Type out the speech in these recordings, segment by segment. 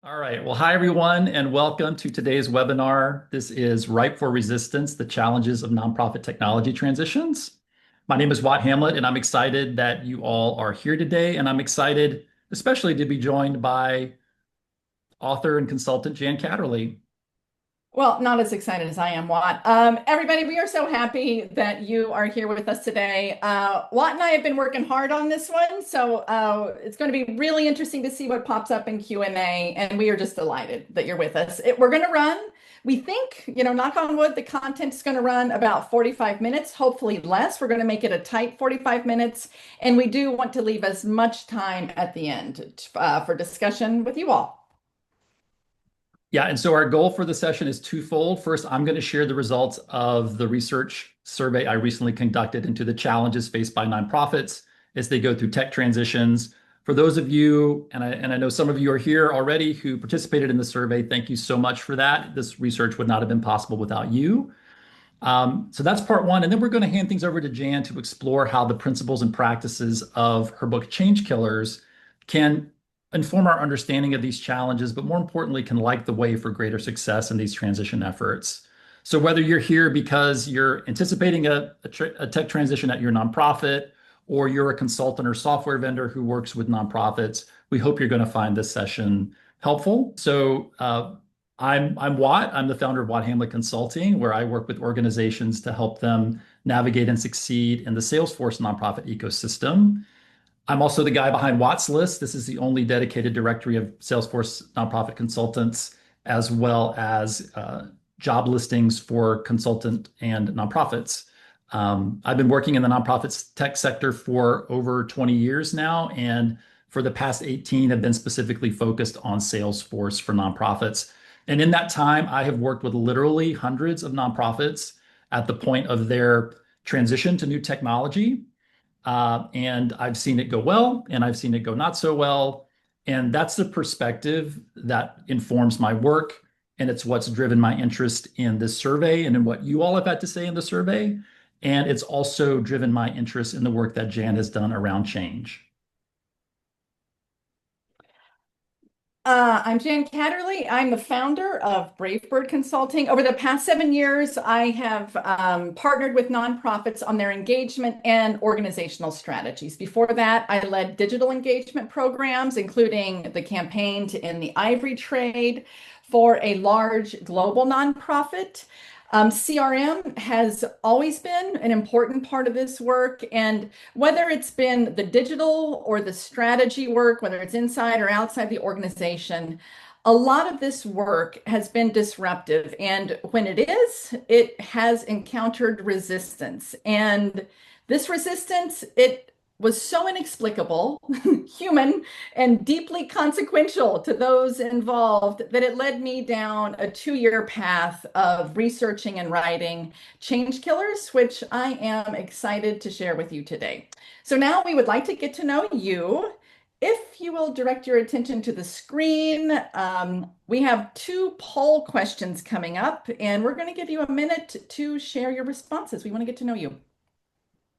All right. Well, hi, everyone, and welcome to today's webinar. This is Ripe for Resistance, the Challenges of Nonprofit Technology Transitions. My name is Hamlett, and I'm excited that you all are here today. And I'm excited, especially to be joined by author and consultant Jan Kaderly. Well, not as excited as I am, Watt. Everybody, we are so happy that you are here with us today. Watt and I have been working hard on this one, so it's going to be really interesting to see what pops up in Q&A, and we are just delighted that you're with us. We're going to run, we think, knock on wood, the content is going to run about 45 minutes, hopefully less. We're going to make it a tight 45 minutes, and we do want to leave as much time at the end for discussion with you all. Yeah, and so our goal for the session is twofold. First, I'm going to share the results of the research survey I recently conducted into the challenges faced by nonprofits as they go through tech transitions. For those of you, and I know some of you are here already who participated in the survey, thank you so much for that. This research would not have been possible without you. So that's part one. And then we're going to hand things over to Jan to explore how the principles and practices of her book, Change Killers, can inform our understanding of these challenges, but more importantly, can light the way for greater success in these transition efforts. So whether you're here because you're anticipating a tech transition at your nonprofit, or you're a consultant or software vendor who works with nonprofits, we hope you're going to find this session helpful. So I'm Watt. I'm the founder of Watt Hamlett Consulting, where I work with organizations to help them navigate and succeed in the Salesforce nonprofit ecosystem. I'm also the guy behind Watt's List. This is the only dedicated directory of Salesforce nonprofit consultants, as well as job listings for consultant and nonprofits. I've been working in the nonprofits tech sector for over 20 years now, and for the past 18 have been specifically focused on Salesforce for nonprofits. And in that time, I have worked with literally hundreds of nonprofits at the point of their transition to new technology. And I've seen it go well, and I've seen it go not so well. And that's the perspective that informs my work. And it's what's driven my interest in this survey and in what you all have had to say in the survey. And it's also driven my interest in the work that Jan has done around change. I'm Jan Kaderly. I'm the founder of Bravebird Consulting. Over the past 7 years, I have partnered with nonprofits on their engagement and organizational strategies. Before that, I led digital engagement programs, including the campaign to end the ivory trade for a large global nonprofit. CRM has always been an important part of this work. And whether it's been the digital or the strategy work, whether it's inside or outside the organization, a lot of this work has been disruptive. And when it is, it has encountered resistance. And this resistance, it was so inexplicable, human, and deeply consequential to those involved that it led me down a 2-year path of researching and writing Change Killers, which I am excited to share with you today. So now we would like to get to know you. If you will direct your attention to the screen, we have 2 poll questions coming up, and we're going to give you a minute to share your responses. We want to get to know you.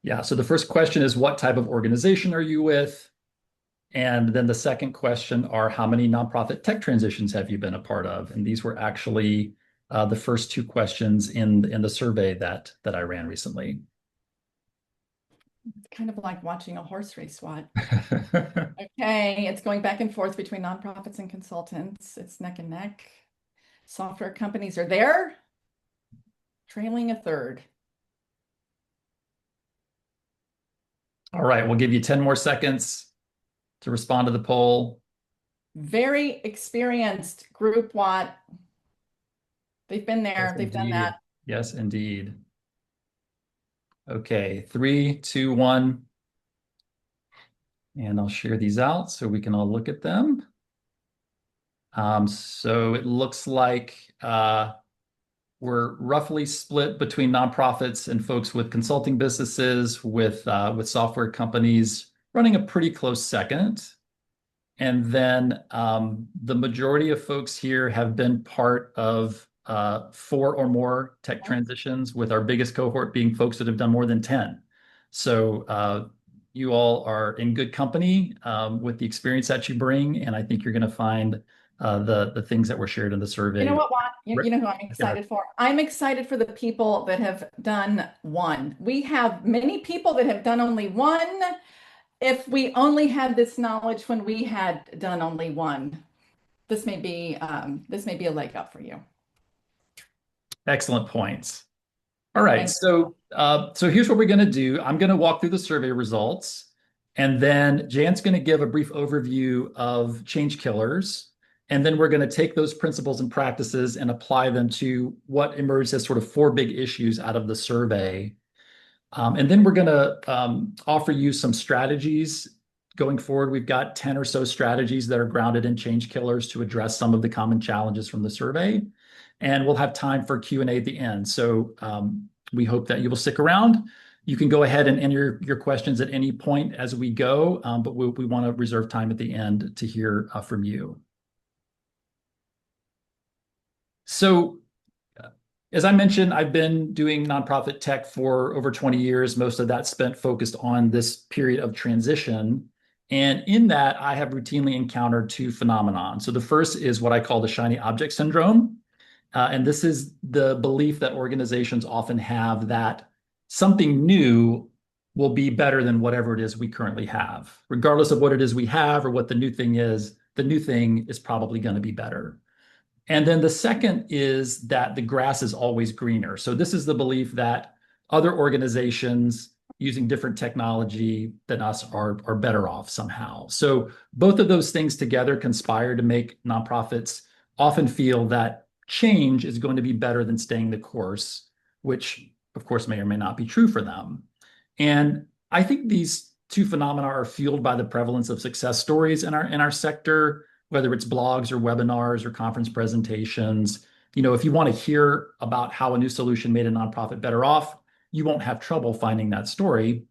Yeah, so the first question is, what type of organization are you with? And then the second question are, how many nonprofit tech transitions have you been a part of? And these were actually the first 2 questions in the survey that I ran recently. It's kind of like watching a horse race, Watt. Okay, it's going back and forth between nonprofits and consultants. It's neck and neck. Software companies are there, trailing a third. All right, we'll give you 10 more seconds to respond to the poll. Very experienced group, Watt. They've been there, Yes, they've done indeed. that. Yes, indeed. Okay, 3, 2, 1. And I'll share these out so we can all look at them. So it looks like we're roughly split between nonprofits and folks with consulting businesses, with software companies running a pretty close second. And then the majority of folks here have been part of 4 or more tech transitions, with our biggest cohort being folks that have done more than 10. So you all are in good company with the experience that you bring, and I think you're going to find the things that were shared in the You know survey. what, Juan? You know who I'm Yeah. excited for? I'm excited for the people that have done one. We have many people that have done only one. If we only had this knowledge when we had done only one, this may be a leg up for you. Excellent points. All right, Thank so here's what we're going to do. I'm going to walk through the survey results, and then Jan's going to give a brief overview of change killers, and then we're going to take those principles and practices and apply them to what emerged as sort of four big issues out of the survey. And then we're going to offer you some strategies going forward. We've got 10 or so strategies that are grounded in change killers to address some of the common challenges from the survey. And we'll have time for Q&A at the end. So we hope that you will stick around. You can go ahead and enter your questions at any point as we go, but we want to reserve time at the end to hear from you. So as I mentioned, I've been doing nonprofit tech for over 20 years, most of that spent focused on this period of transition. And in that, I have routinely encountered two phenomenon. So the first is what I call the shiny object syndrome. And this is the belief that organizations often have that something new will be better than whatever it is we currently have. Regardless of what it is we have or what the new thing is probably going to be better. And then the second is that the grass is always greener. So this is the belief that other organizations using different technology than us are better off somehow. So both of those things together conspire to make nonprofits often feel that change is going to be better than staying the course, which of course may or may not be true for them. And I think these two phenomena are fueled by the prevalence of success stories in our sector, whether it's blogs or webinars or conference presentations. You know, if you want to hear about how a new solution made a nonprofit better off, you won't have trouble finding that story.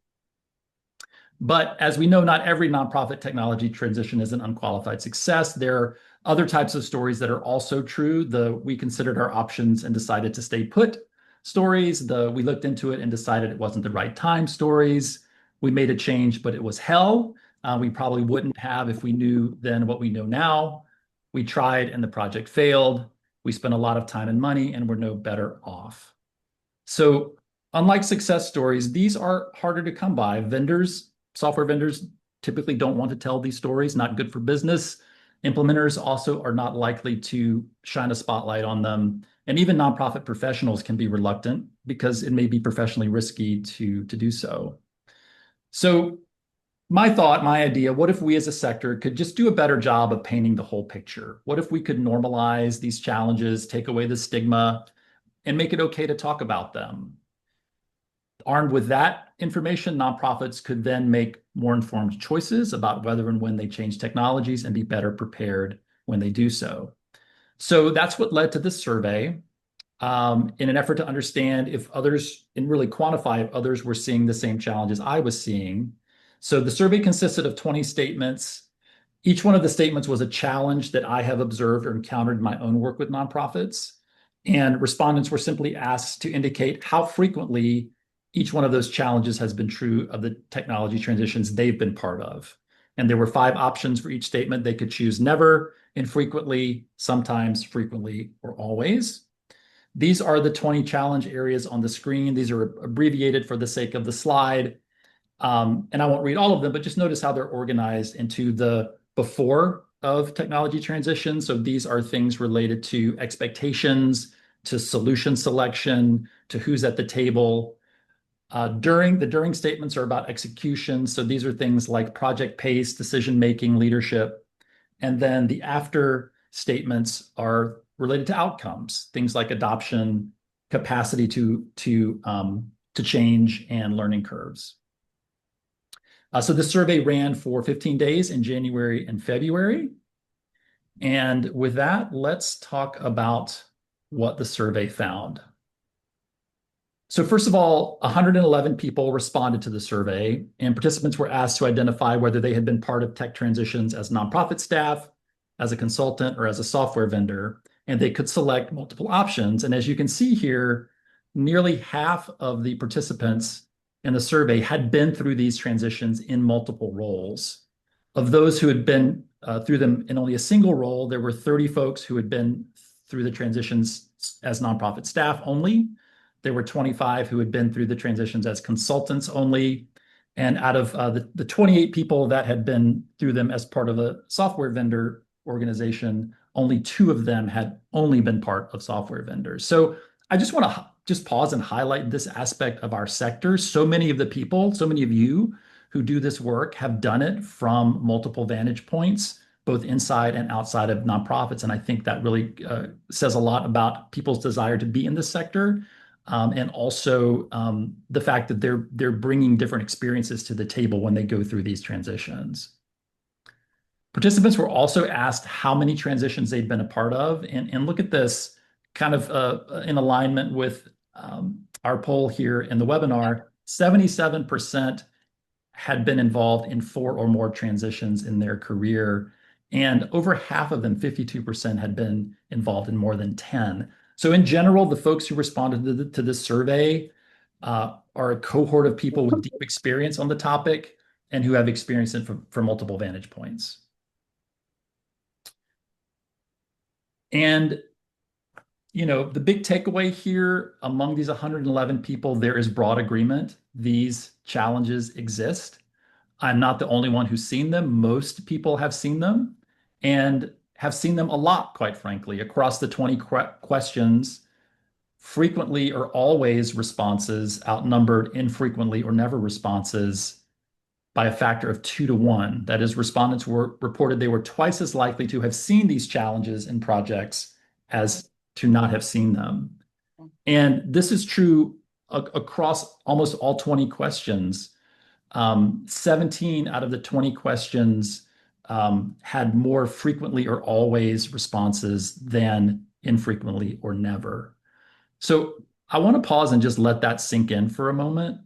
But as we know, not every nonprofit technology transition is an unqualified success. There are other types of stories that are also true. We considered our options and decided to stay put stories. We looked into it and decided it wasn't the right time stories. We made a change, but it was hell. We probably wouldn't have if we knew then what we know now. We tried and the project failed. We spent a lot of time and money and we're no better off. So unlike success stories, these are harder to come by. Software vendors typically don't want to tell these stories, not good for business. Implementers also are not likely to shine a spotlight on them. And even nonprofit professionals can be reluctant because it may be professionally risky to do so. So my idea, what if we as a sector could just do a better job of painting the whole picture? What if we could normalize these challenges, take away the stigma, and make it okay to talk about them? Armed with that information, nonprofits could then make more informed choices about whether and when they change technologies and be better prepared when they do so. So that's what led to this survey in an effort to understand if others, and really quantify if others were seeing the same challenges I was seeing. So the survey consisted of 20 statements. Each one of the statements was a challenge that I have observed or encountered in my own work with nonprofits. And respondents were simply asked to indicate how frequently each one of those challenges has been true of the technology transitions they've been part of. And there were 5 options for each statement. They could choose never, infrequently, sometimes, frequently, or always. These are the 20 challenge areas on the screen. These are abbreviated for the sake of the slide. And I won't read all of them, but just notice how they're organized into the before of technology transition. So these are things related to expectations, to solution selection, to who's at the table. During statements are about execution. So these are things like project pace, decision-making, leadership. And then the after statements are related to outcomes, things like adoption, capacity to change, and learning curves. So the survey ran for 15 days in January and February. And with that, let's talk about what the survey found. So first of all, 111 people responded to the survey, and participants were asked to identify whether they had been part of tech transitions as nonprofit staff, as a consultant, or as a software vendor, and they could select multiple options. And as you can see here, nearly half of the participants in the survey had been through these transitions in multiple roles. Of those who had been through them in only a single role. There were 30 folks who had been through the transitions as nonprofit staff only. There were 25 who had been through the transitions as consultants only. And out of the 28 people that had been through them as part of a software vendor organization, only 2 of them had only been part of software vendors. So I just want to just pause and highlight this aspect of our sector. So many of the people, so many of you who do this work have done it from multiple vantage points, both inside and outside of nonprofits. And I think that really says a lot about people's desire to be in this sector. And also the fact that they're bringing different experiences to the table when they go through these transitions. Participants were also asked how many transitions they'd been a part of, and look at this kind of in alignment with our poll here in the webinar. 77% had been involved in 4 or more transitions in their career, and over half of them, 52%, had been involved in more than 10. So in general, the folks who responded to this survey are a cohort of people with deep experience on the topic and who have experience it from multiple vantage points. And, you know, the big takeaway here among these 111 people, there is broad agreement. These challenges exist. I'm not the only one who's seen them. Most people have seen them and have seen them a lot, quite frankly, across the 20 questions. Frequently or always responses outnumbered infrequently or never responses by a factor of 2 to 1. That is, respondents reported they were twice as likely to have seen these challenges in projects as to not have seen them. And this is true across almost all 20 questions. 17 out of the 20 questions had more frequently or always responses than infrequently or never. So I want to pause and just let that sink in for a moment.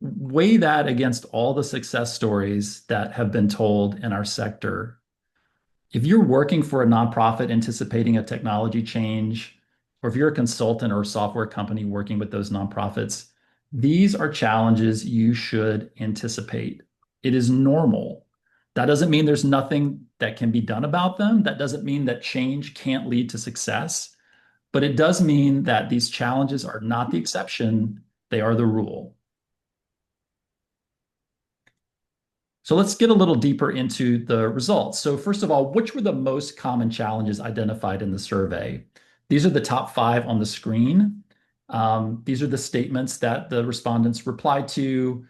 Weigh that against all the success stories that have been told in our sector. If you're working for a nonprofit anticipating a technology change, or if you're a consultant or a software company working with those nonprofits, these are challenges you should anticipate. It is normal. That doesn't mean there's nothing that can be done about them. That doesn't mean that change can't lead to success, but it does mean that these challenges are not the exception, they are the rule. So let's get a little deeper into the results. So first of all, which were the most common challenges identified in the survey? These are the top 5 on the screen. These are the statements that the respondents replied to.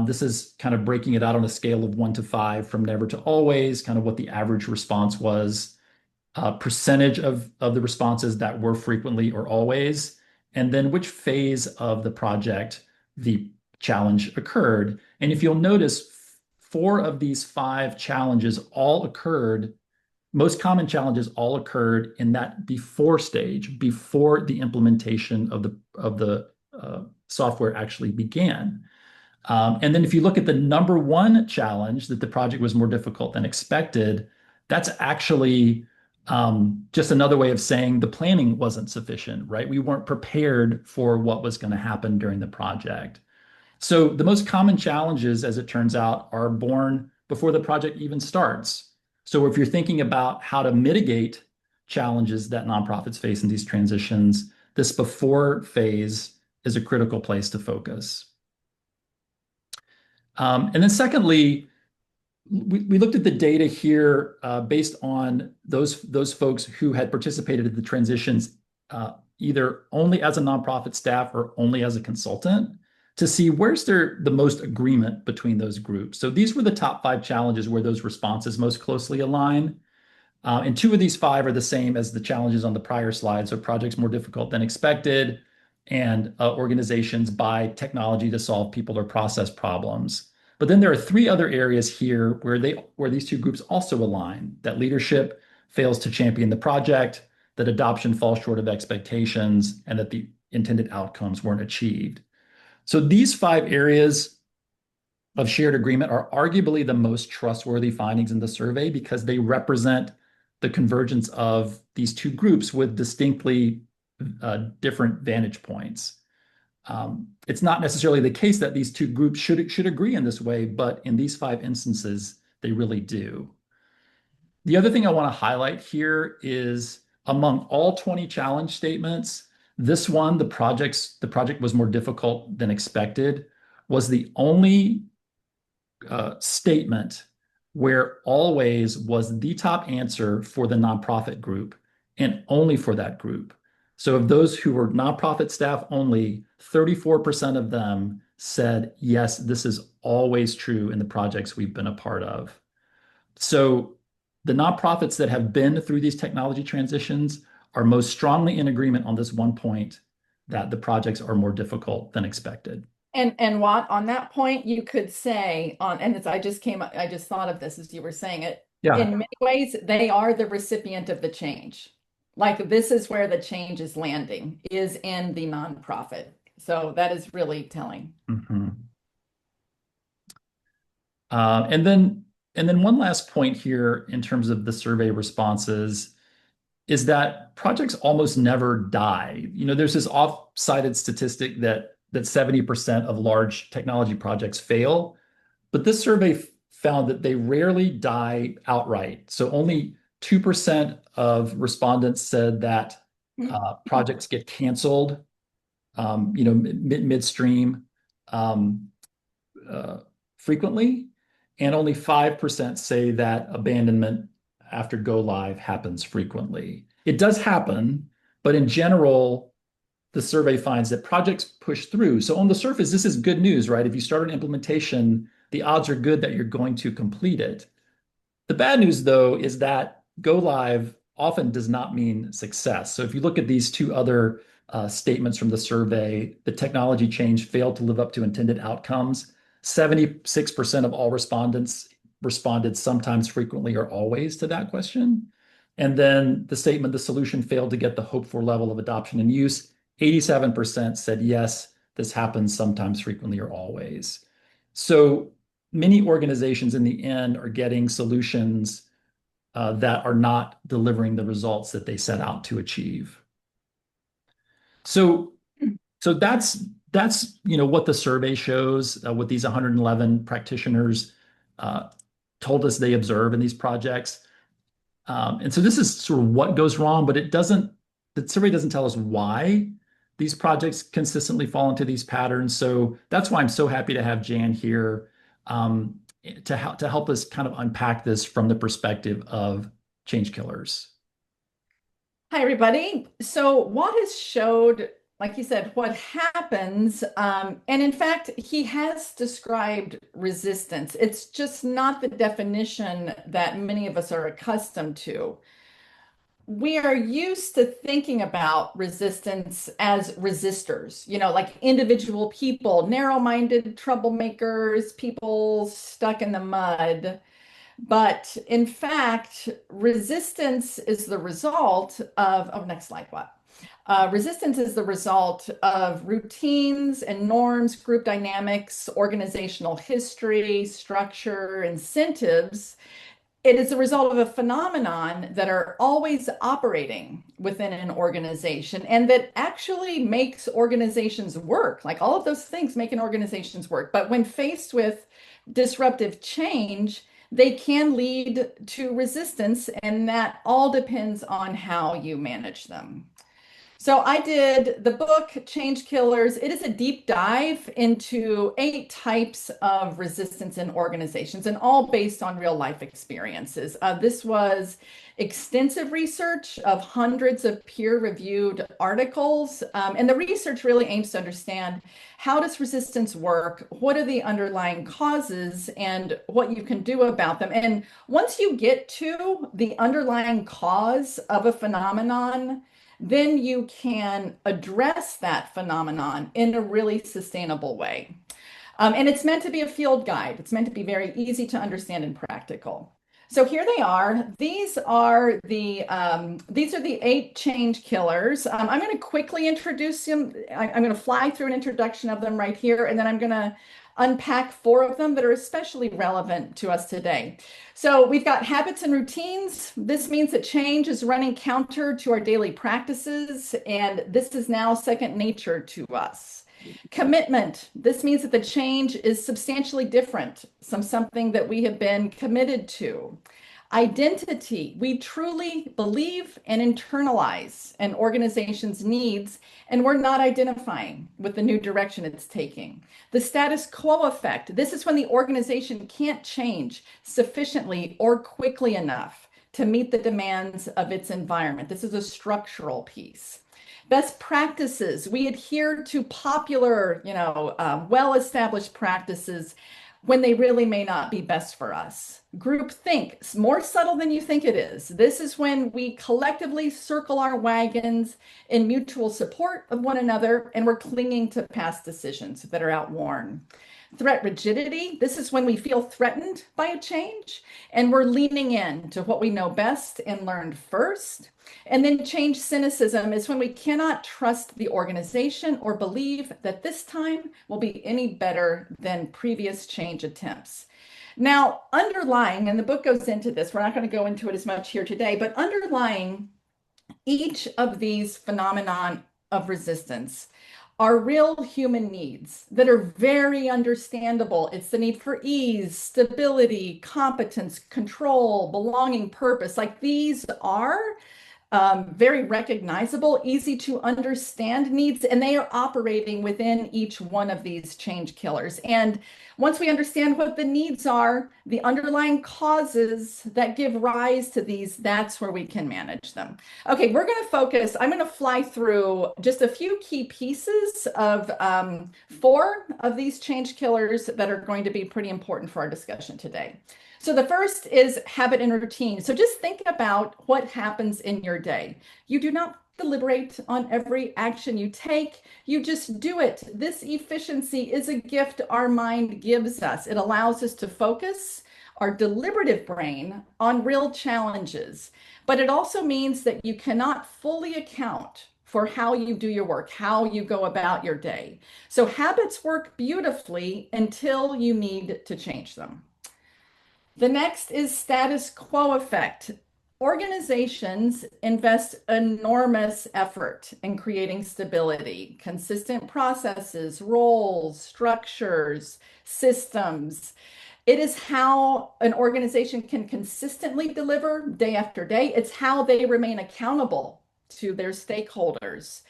This is kind of breaking it out on a scale of 1 to 5, from never to always, kind of what the average response was, percentage of the responses that were frequently or always, and then which phase of the project the challenge occurred. And if you'll notice, 4 of these 5 challenges all occurred, most common challenges all occurred in that before stage, before the implementation of the software actually began. And then if you look at the number 1 challenge, that the project was more difficult than expected, that's actually just another way of saying the planning wasn't sufficient, right? We weren't prepared for what was going to happen during the project. So the most common challenges, as it turns out, are born before the project even starts. So if you're thinking about how to mitigate challenges that nonprofits face in these transitions, this before phase is a critical place to focus. And then secondly, we looked at the data here based on those folks who had participated in the transitions either only as a nonprofit staff or only as a consultant, to see where's there the most agreement between those groups. So these were the top 5 challenges where those responses most closely align. And 2 of these 5 are the same as the challenges on the prior slide. So projects more difficult than expected, and organizations buy technology to solve people or process problems. But then there are 3 other areas here where these 2 groups also align: that leadership fails to champion the project, that adoption falls short of expectations, and that the intended outcomes weren't achieved. So these 5 areas of shared agreement are arguably the most trustworthy findings in the survey because they represent the convergence of these 2 groups with distinctly different vantage points. It's not necessarily the case that these 2 groups should agree in this way, but in these 5 instances, they really do. The other thing I want to highlight here is among all 20 challenge statements, this one, the project was more difficult than expected, was the only statement where always was the top answer for the nonprofit group and only for that group. So of those who were nonprofit staff only, 34% of them said, yes, this is always true in the projects we've been a part of. So the nonprofits that have been through these technology transitions are most strongly in agreement on this one point that the projects are more difficult than expected. And what on that point you could say on, and it's, I just thought of this as you were saying it. In Yeah. many ways, they are the recipient of the change. Like this is where the change is landing, is in the nonprofit. So that is really telling. Mhm. Uh, and then and then one last point here in terms of the survey responses is that projects almost never die. There's this off-cited statistic that 70% of large technology projects fail, but this survey found that they rarely die outright. So only 2% of respondents said that projects get canceled, midstream. Um, uh, Frequently, and only 5% say that abandonment after go live happens frequently. It does happen, but in general, the survey finds that projects push through. So on the surface, this is good news, right? If you start an implementation, the odds are good that you're going to complete it. The bad news, though, is that go live often does not mean success. So if you look at these two other statements from the survey, the technology change failed to live up to intended outcomes. 76% of all respondents responded sometimes, frequently, or always to that question. And then the statement, the solution failed to get the hoped for level of adoption and use. 87% said yes, this happens sometimes, frequently, or always. So many organizations in the end are getting solutions that are not delivering the results that they set out to achieve. So, so that's what the survey shows, what these 111 practitioners uh, told us they observe in these projects. And so this is sort of what goes wrong, but the survey doesn't tell us why these projects consistently fall into these patterns. So that's why I'm so happy to have Jan here um, to help us kind of unpack this from the perspective of change killers. Hi, everybody. So Watt has showed, like you said, what happens. And in fact, he has described resistance. It's just not the definition that many of us are accustomed to. We are used to thinking about resistance as resistors, like individual people, narrow-minded troublemakers, people stuck in the mud. But in fact, resistance is the result of, oh, next slide, what? Resistance is the result of routines and norms, group dynamics, organizational history, structure, incentives. It is a result of a phenomenon that are always operating within an organization and that actually makes organizations work. Like all of those things make an organizations work. But when faced with disruptive change, they can lead to resistance, and that all depends on how you manage them. So I did the book Change Killers. It is a deep dive into 8 types of resistance in organizations and all based on real life experiences. This was extensive research of hundreds of peer-reviewed articles. And the research really aims to understand how does resistance work? What are the underlying causes and what you can do about them? And once you get to the underlying cause of a phenomenon, then you can address that phenomenon in a really sustainable way. And it's meant to be a field guide. It's meant to be very easy to understand and practical. So here they are. These are the 8 change killers. I'm going to quickly introduce them. I'm going to fly through an introduction of them right here, and then I'm going to unpack 4 of them that are especially relevant to us today. So we've got habits and routines. This means that change is running counter to our daily practices, and this is now second nature to us. Commitment. This means that the change is substantially different from something that we have been committed to. Identity, we truly believe and internalize an organization's needs, and we're not identifying with the new direction it's taking. The status quo effect, this is when the organization can't change sufficiently or quickly enough to meet the demands of its environment. This is a structural piece. Best practices, we adhere to popular, well-established practices when they really may not be best for us. Groupthink, it's more subtle than you think it is. This is when we collectively circle our wagons in mutual support of one another, and we're clinging to past decisions that are outworn. Threat rigidity, this is when we feel threatened by a change and we're leaning in to what we know best and learned first. And then change cynicism is when we cannot trust the organization or believe that this time will be any better than previous change attempts. Now, underlying, and the book goes into this, we're not going to go into it as much here today, but underlying each of these phenomenon of resistance are real human needs that are very understandable. It's the need for ease, stability, competence, control, belonging, purpose. Like these are very recognizable, easy to understand needs, and they are operating within each one of these change killers. And once we understand what the needs are, the underlying causes that give rise to these, that's where we can manage them. Okay, we're going to focus, I'm going to fly through just a few key pieces of 4 of these change killers that are going to be pretty important for our discussion today. So the first is habit and routine. So just think about what happens in your day. You do not deliberate on every action you take. You just do it. This efficiency is a gift our mind gives us. It allows us to focus our deliberative brain on real challenges. But it also means that you cannot fully account for how you do your work, how you go about your day. So habits work beautifully until you need to change them. The next is status quo effect. Organizations invest enormous effort in creating stability, consistent processes, roles, structures, systems. It is how an organization can consistently deliver day after day. It's how they remain accountable to their stakeholders.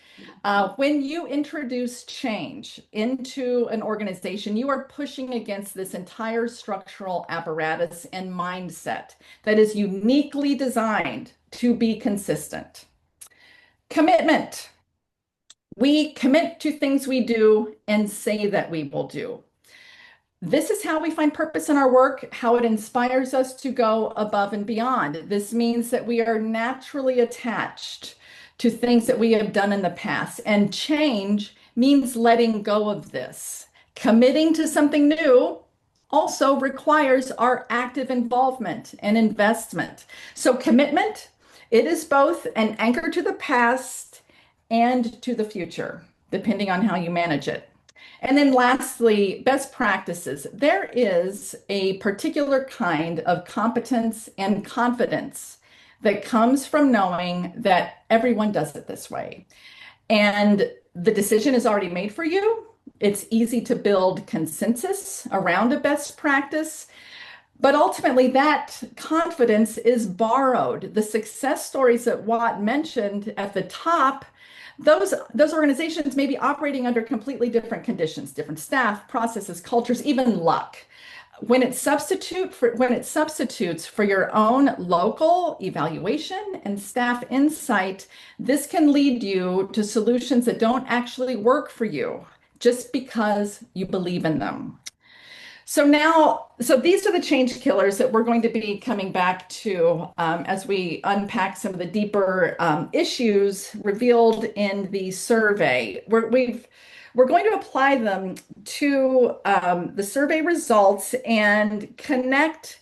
When you introduce change into an organization, you are pushing against this entire structural apparatus and mindset that is uniquely designed to be consistent. Commitment. We commit to things we do and say that we will do. This is how we find purpose in our work, how it inspires us to go above and beyond. This means that we are naturally attached to things that we have done in the past. And change means letting go of this. Committing to something new also requires our active involvement and investment. So commitment, it is both an anchor to the past and to the future, depending on how you manage it. And then lastly, best practices. There is a particular kind of competence and confidence that comes from knowing that everyone does it this way. And the decision is already made for you. It's easy to build consensus around a best practice, but ultimately that confidence is borrowed. The success stories that Watt mentioned at the top, those organizations may be operating under completely different conditions, different staff, processes, cultures, even luck. When it substitutes for your own local evaluation and staff insight, this can lead you to solutions that don't actually work for you just because you believe in them. So these are the change killers that we're going to be coming back to as we unpack some of the deeper issues revealed in the survey. We're going to apply them to the survey results and connect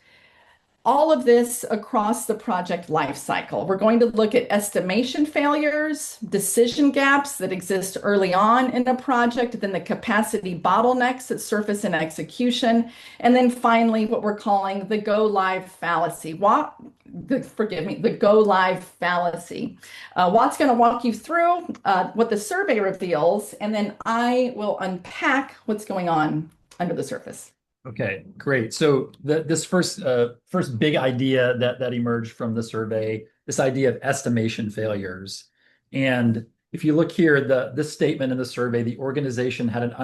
all of this across the project lifecycle. We're going to look at estimation failures, decision gaps that exist early on in a project, then the capacity bottlenecks that surface in execution, and then finally what we're calling the go live fallacy. The go live fallacy. Watt's going to walk you through what the survey reveals, and then I will unpack what's going on under the surface. Okay, great. So this first big idea that emerged from the survey, this idea of estimation failures. And if you look here, this statement in the survey, the organization had an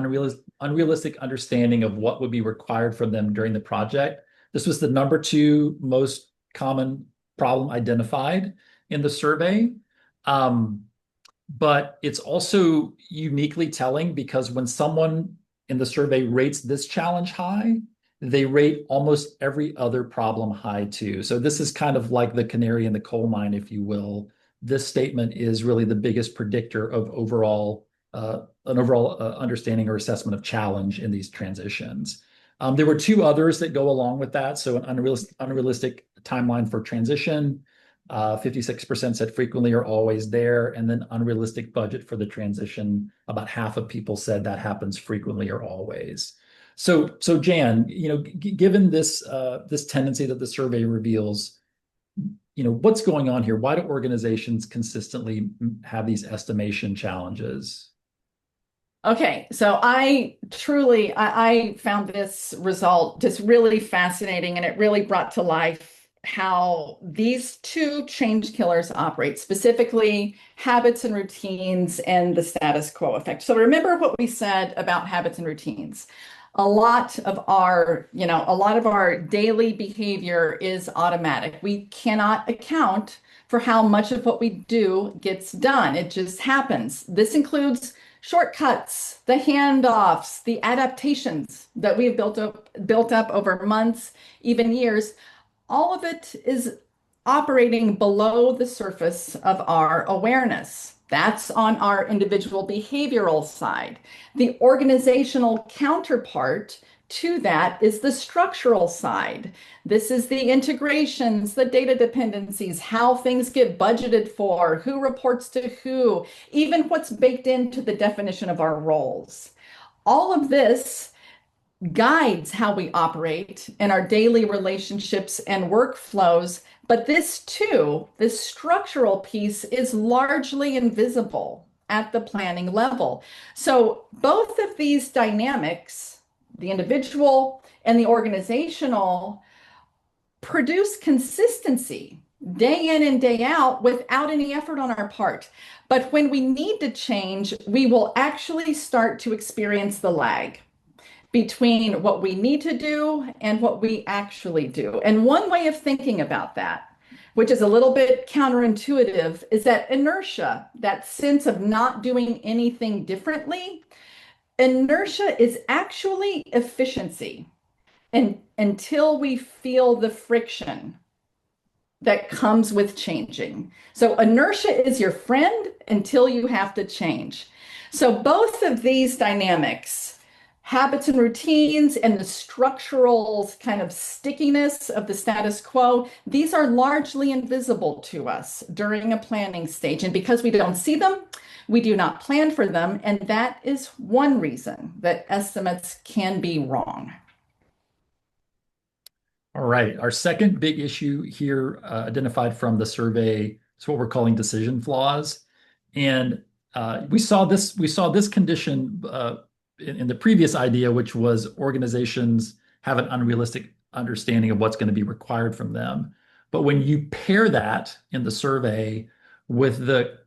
unrealistic understanding of what would be required from them during the project. This was the number two most common problem identified in the survey. Um, but it's also uniquely telling because when someone in the survey rates this challenge high, they rate almost every other problem high too. So this is kind of like the canary in the coal mine, if you will. This statement is really the biggest predictor of an overall understanding or assessment of challenge in these transitions. There were two others that go along with that. So an unrealistic timeline for transition, 56% said frequently or always there, and then unrealistic budget for the transition. About half of people said that happens frequently or always. So Jan, given this tendency that the survey reveals, what's going on here? Why do organizations consistently have these estimation challenges? Okay, so I found this result just really fascinating, and it really brought to life how these two change killers operate, specifically habits and routines and the status quo effect. So remember what we said about habits and routines. A lot of our daily behavior is automatic. We cannot account for how much of what we do gets done. It just happens. This includes shortcuts, the handoffs, the adaptations that we've built up over months, even years. All of it is operating below the surface of our awareness. That's on our individual behavioral side. The organizational counterpart to that is the structural side. This is the integrations, the data dependencies, how things get budgeted for, who reports to who, even what's baked into the definition of our roles. All of this guides how we operate in our daily relationships and workflows. But this too, this structural piece is largely invisible at the planning level. So both of these dynamics, the individual and the organizational, produce consistency day in and day out without any effort on our part. But when we need to change, we will actually start to experience the lag between what we need to do and what we actually do. And one way of thinking about that, which is a little bit counterintuitive, is that inertia, that sense of not doing anything differently, inertia is actually efficiency. And until we feel the friction that comes with changing. So inertia is your friend until you have to change. So both of these dynamics, habits and routines and the structural kind of stickiness of the status quo, these are largely invisible to us during a planning stage. And because we don't see them, we do not plan for them. And that is one reason that estimates can be wrong. All right. Our second big issue here, identified from the survey, is what we're calling decision flaws. And we saw this condition in the previous idea, which was organizations have an unrealistic understanding of what's going to be required from them. But when you pair that in the survey with the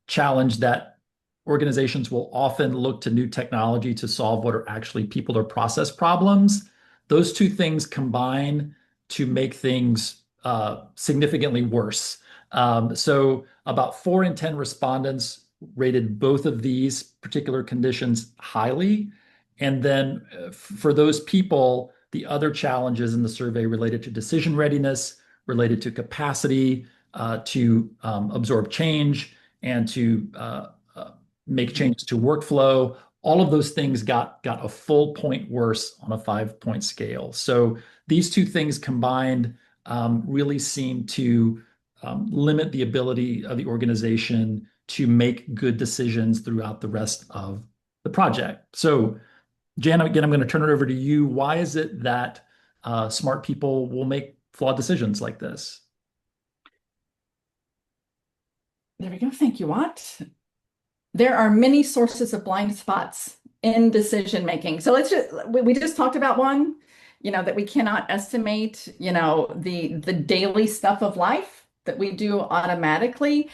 challenge that organizations will often look to new technology to solve what are actually people or process problems, those two things combine to make things significantly worse. So about 4 in 10 respondents rated both of these particular conditions highly. And then for those people, the other challenges in the survey related to decision readiness, related to capacity to absorb change and to make changes to workflow. All of those things got a full point worse on a 5-point scale. So these two things combined really seem to limit the ability of the organization to make good decisions throughout the rest of the project. So, Jan, again, I'm going to turn it over to you. Why is it that smart people will make flawed decisions like this? There we go. Thank you, Watt. There are many sources of blind spots in decision making. So we just talked about one, that we cannot estimate, the daily stuff of life that we do automatically.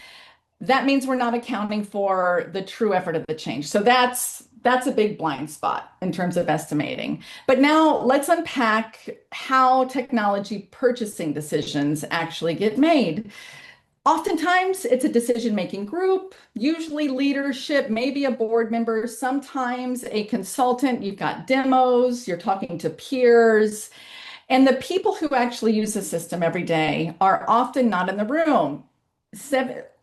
That means we're not accounting for the true effort of the change. So that's a big blind spot in terms of estimating. But now let's unpack how technology purchasing decisions actually get made. Oftentimes, it's a decision-making group, usually leadership, maybe a board member, sometimes a consultant. You've got demos, you're talking to peers, and the people who actually use the system every day are often not in the room.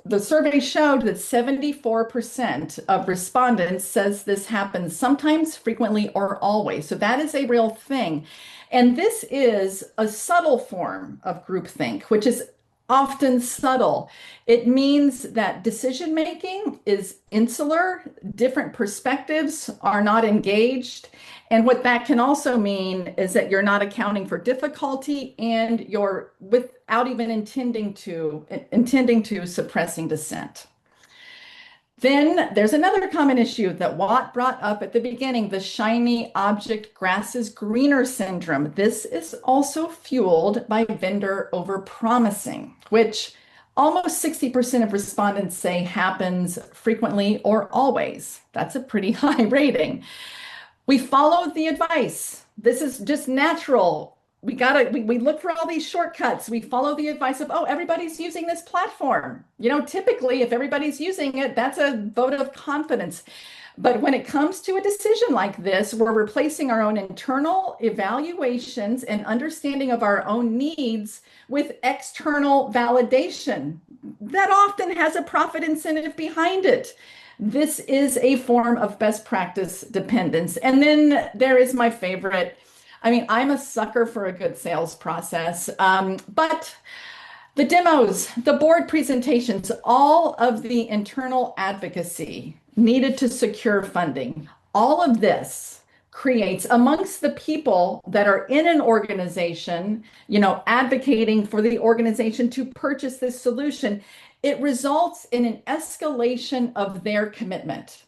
The survey showed that 74% of respondents says this happens sometimes, frequently, or always. So that is a real thing. And this is a subtle form of groupthink, which is often subtle. It means that decision making is insular, different perspectives are not engaged. And what that can also mean is that you're not accounting for difficulty and you're without even intending to suppressing dissent. Then there's another common issue that Watt brought up at the beginning, the shiny object grass is greener syndrome. This is also fueled by vendor overpromising, which almost 60% of respondents say happens frequently or always. That's a pretty high rating. We follow the advice. This is just natural. We look for all these shortcuts. We follow the advice of, oh, everybody's using this platform. Typically, if everybody's using it, that's a vote of confidence. But when it comes to a decision like this, we're replacing our own internal evaluations and understanding of our own needs with external validation that often has a profit incentive behind it. This is a form of best practice dependence. And then there is my favorite. I'm a sucker for a good sales process, but the demos, the board presentations, all of the internal advocacy needed to secure funding, all of this creates amongst the people that are in an organization, advocating for the organization to purchase this solution, it results in an escalation of their commitment.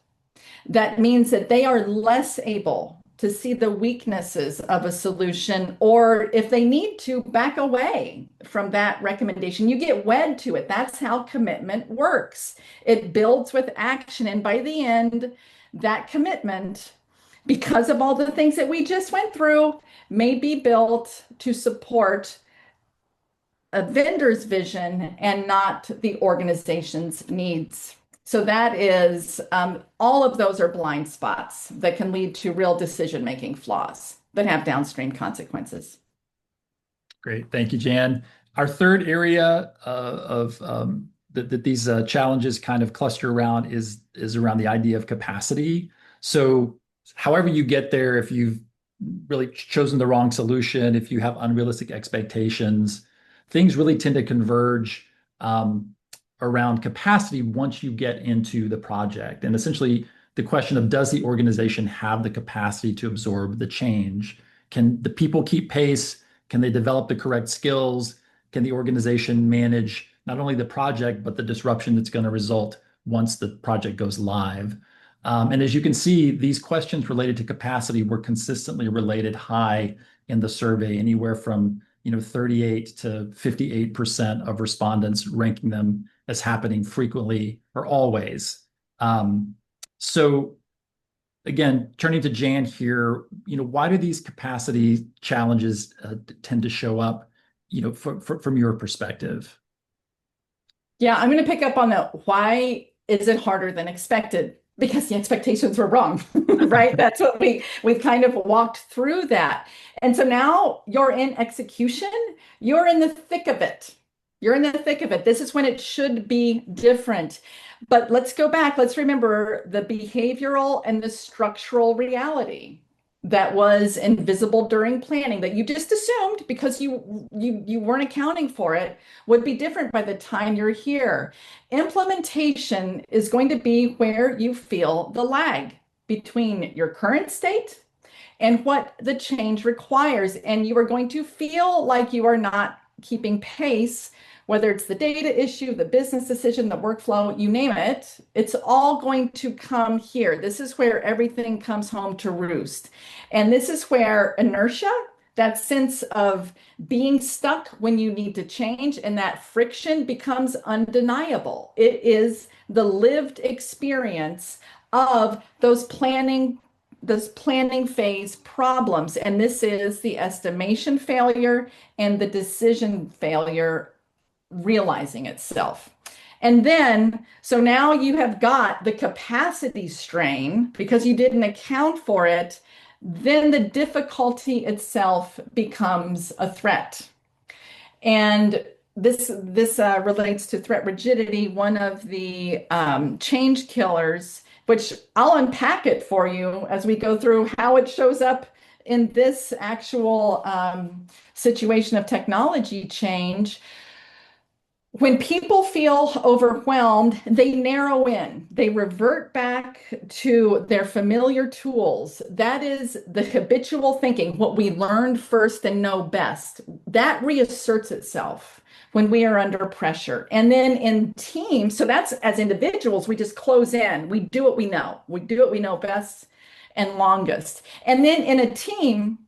That means that they are less able to see the weaknesses of a solution, or if they need to, back away from that recommendation. You get wed to it. That's how commitment works. It builds with action. And by the end, that commitment, because of all the things that we just went through, may be built to support a vendor's vision and not the organization's needs. So that is, all of those are blind spots that can lead to real decision-making flaws that have downstream consequences. Great. Thank you, Jan. Our third area that these challenges kind of cluster around is around the idea of capacity. So however you get there, if you've really chosen the wrong solution, if you have unrealistic expectations, things really tend to converge around capacity once you get into the project. And essentially, the question of, does the organization have the capacity to absorb the change? Can the people keep pace? Can they develop the correct skills? Can the organization manage not only the project, but the disruption that's going to result once the project goes live? And as you can see, these questions related to capacity were consistently related high in the survey, anywhere from 38 to 58% of respondents ranking them as happening frequently or always. So again, turning to Jan here, why do these capacity challenges tend to show up, from your perspective? Yeah, I'm going to pick up on that. Why is it harder than expected? Because the expectations were wrong, right? That's what we've kind of walked through that. And so now you're in execution, you're in the thick of it. You're in the thick of it. This is when it should be different. But let's go back. Let's remember the behavioral and the structural reality that was invisible during planning that you just assumed because you weren't accounting for it would be different by the time you're here. Implementation is going to be where you feel the lag between your current state and what the change requires. And you are going to feel like you are not keeping pace, whether it's the data issue, the business decision, the workflow, you name it, it's all going to come here. This is where everything comes home to roost. And this is where inertia, that sense of being stuck when you need to change, and that friction becomes undeniable. It is the lived experience of those planning phase problems. And this is the estimation failure and the decision failure realizing itself. And then, so now you have got the capacity strain because you didn't account for it. Then the difficulty itself becomes a threat. And this relates to threat rigidity, one of the change killers, which I'll unpack it for you as we go through how it shows up in this actual situation of technology change. When people feel overwhelmed, they narrow in, they revert back to their familiar tools. That is the habitual thinking, what we learned first and know best. That reasserts itself when we are under pressure. And then in teams, so that's as individuals, we just close in, we do what we know, best and longest. And then in a team,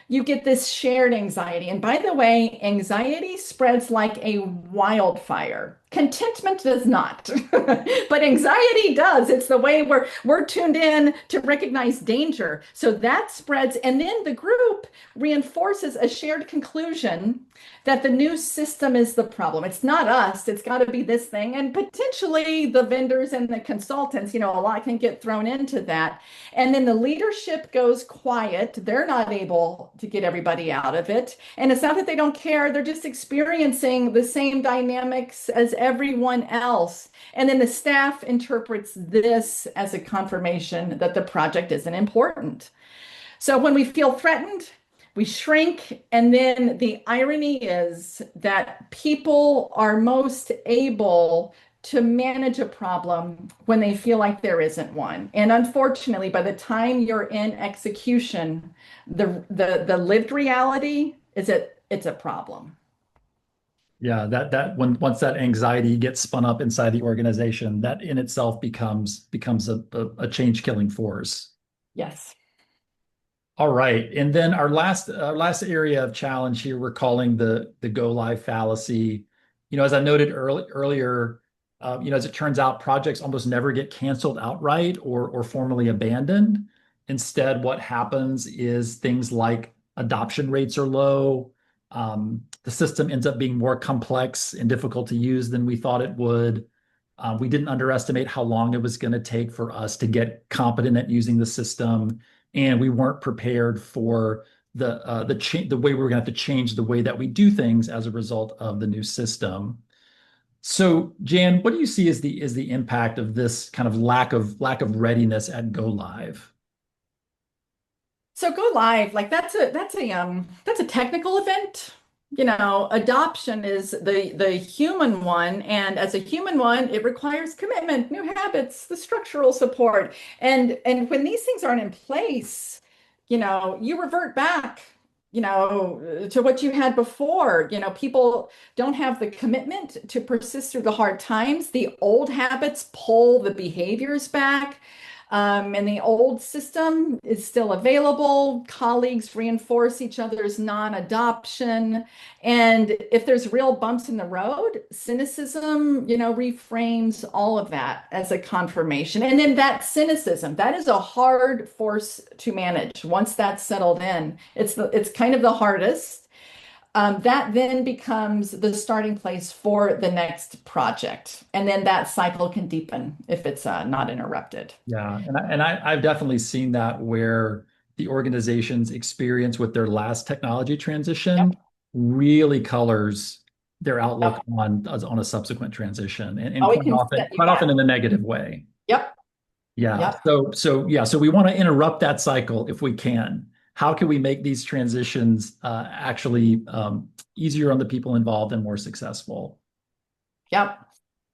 you get this shared anxiety. And by the way, anxiety spreads like a wildfire. Contentment does not, but anxiety does. It's the way we're tuned in to recognize danger. So that spreads, and then the group reinforces a shared conclusion that the new system is the problem. It's not us, it's got to be this thing. And potentially the vendors and the consultants, a lot can get thrown into that. And then the leadership goes quiet. They're not able to get everybody out of it. And it's not that they don't care, they're just experiencing the same dynamics as everyone else. And then the staff interprets this as a confirmation that the project isn't important. So when we feel threatened, we shrink. And then the irony is that people are most able to manage a problem when they feel like there isn't one. And unfortunately, by the time you're in execution, the lived reality is that it's a problem. Yeah, that when once that anxiety gets spun up inside the organization, that in itself becomes a change killing force. Yes. All right, and then our last area of challenge here we're calling the go live fallacy. As I noted earlier, as it turns out, projects almost never get canceled outright or formally abandoned. Instead, what happens is things like adoption rates are low. The system ends up being more complex and difficult to use than we thought it would. We didn't underestimate how long it was going to take for us to get competent at using the system, and we weren't prepared for the way we were going to have to change the way that we do things as a result of the new system. So, Jan, what do you see as the impact of this kind of lack of readiness at go live? So go live, like that's a technical event. Adoption is the human one, and as a human one, it requires commitment, new habits, the structural support. And when these things aren't in place, you revert back, to what you had before. People don't have the commitment to persist through the hard times. The old habits pull the behaviors back. And the old system is still available. Colleagues reinforce each other's non-adoption. And if there's real bumps in the road, cynicism, reframes all of that as a confirmation. And then that cynicism, that is a hard force to manage. Once that's settled in, it's kind of the hardest. That then becomes the starting place for the next project. And then that cycle can deepen if it's not interrupted. Yeah, I've definitely seen that where the organization's experience with their last technology transition Yep. really colors their outlook Yep. on a subsequent transition, and Oh, it quite can often set you quite often back. in a negative way. Yep. Yeah. Yep. So we want to interrupt that cycle if we can. How can we make these transitions actually easier on the people involved and more successful? Yep.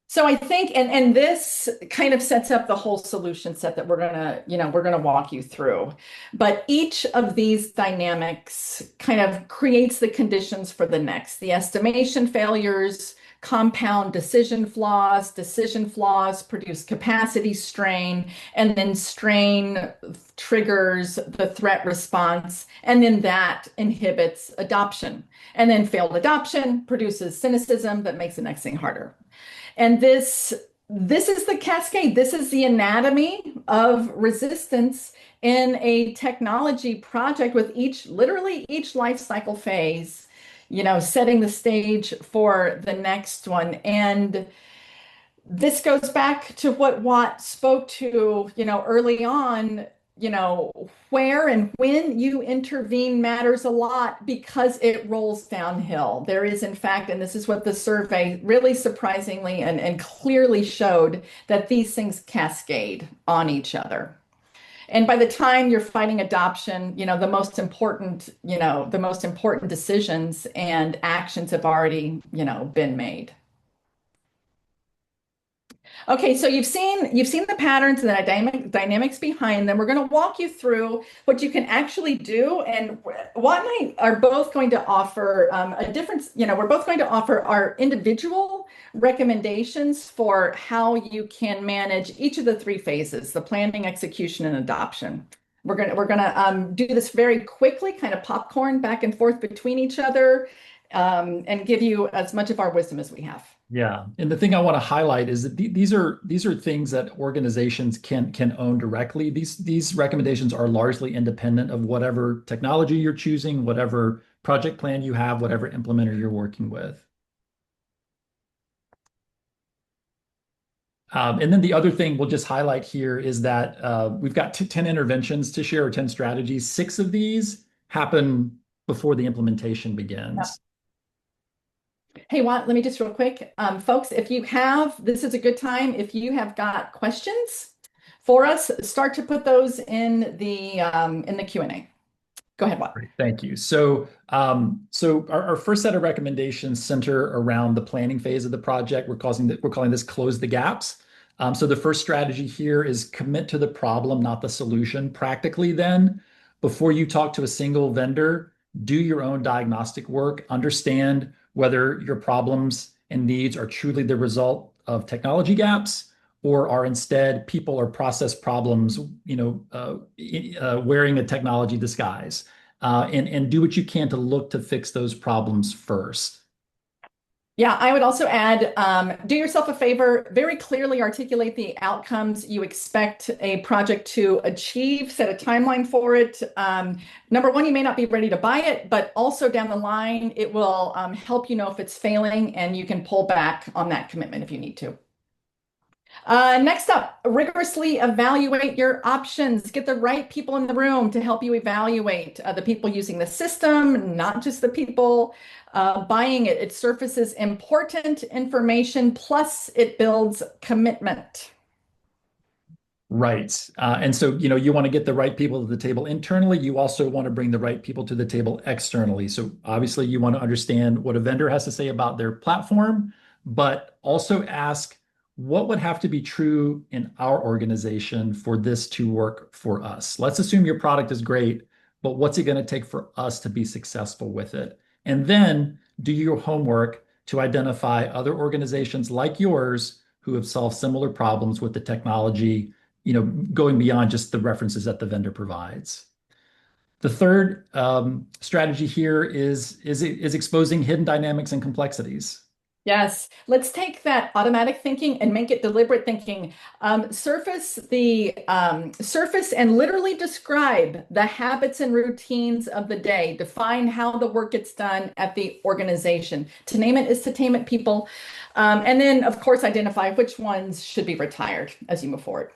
So I think, and this kind of sets up the whole solution set that we're gonna walk you through. But each of these dynamics kind of creates the conditions for the next. The estimation failures compound decision flaws produce capacity strain, and then strain triggers the threat response, and then that inhibits adoption. And then failed adoption produces cynicism that makes the next thing harder. And this is the cascade. This is the anatomy of resistance in a technology project with literally each life cycle phase, setting the stage for the next one. And this goes back to what Watt spoke to, early on, where and when you intervene matters a lot because it rolls downhill. There is, in fact, and this is what the survey really surprisingly and clearly showed, that these things cascade on each other. And by the time you're fighting adoption, the most important decisions and actions have already, been made. Okay, so you've seen the patterns and the dynamics behind them. We're going to walk you through what you can actually do, and Watt and I are both going to offer a difference. We're both going to offer our individual recommendations for how you can manage each of the three phases: the planning, execution, and adoption. We're gonna do this very quickly, kind of popcorn back and forth between each other, and give you as much of our wisdom as we have. Yeah. And the thing I want to highlight is that these are things that organizations can own directly. These recommendations are largely independent of whatever technology you're choosing, whatever project plan you have, whatever implementer you're working with. And then the other thing we'll just highlight here is that we've got 10 interventions to share, or 10 strategies. 6 of these happen before the implementation begins. Hey, Watt, let me just real quick. Folks, this is a good time. If you have got questions for us, start to put those in the Q&A. Go ahead, Watt. Great, thank you. So our first set of recommendations center around the planning phase of the project. We're calling this close the gaps. So the first strategy here is commit to the problem, not the solution. Practically then, before you talk to a single vendor, do your own diagnostic work, understand whether your problems and needs are truly the result of technology gaps or are instead people or process problems, wearing a technology disguise, and do what you can to look to fix those problems first. Yeah, I would also add, do yourself a favor, very clearly articulate the outcomes you expect a project to achieve, set a timeline for it. Number one, you may not be ready to buy it, but also down the line, it will help you know if it's failing, and you can pull back on that commitment if you need to. Next up, rigorously evaluate your options. Get the right people in the room to help you evaluate the people using the system, not just the people buying it. It surfaces important information, plus it builds commitment. Right. And so, you want to get the right people to the table internally. You also want to bring the right people to the table externally. So obviously you want to understand what a vendor has to say about their platform, but also ask what would have to be true in our organization for this to work for us. Let's assume your product is great, but what's it going to take for us to be successful with it? And then do your homework to identify other organizations like yours who have solved similar problems with the technology, going beyond just the references that the vendor provides. The third strategy here is exposing hidden dynamics and complexities. Yes, let's take that automatic thinking and make it deliberate thinking. Surface and literally describe the habits and routines of the day. Define how the work gets done at the organization. To name it is to tame it, people. And then, of course, identify which ones should be retired as you move forward.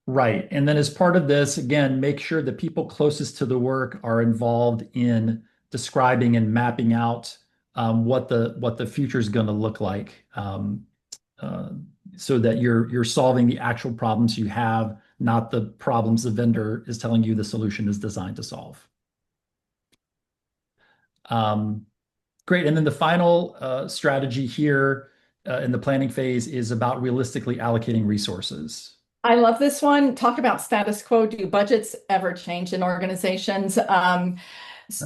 Right. And then as part of this, again, make sure the people closest to the work are involved in describing and mapping out what the future is going to look like, so that you're solving the actual problems you have, not the problems the vendor is telling you the solution is designed to solve. Great. And then the final strategy here in the planning phase is about realistically allocating resources. I love this one. Talk about status quo. Do budgets ever change in organizations?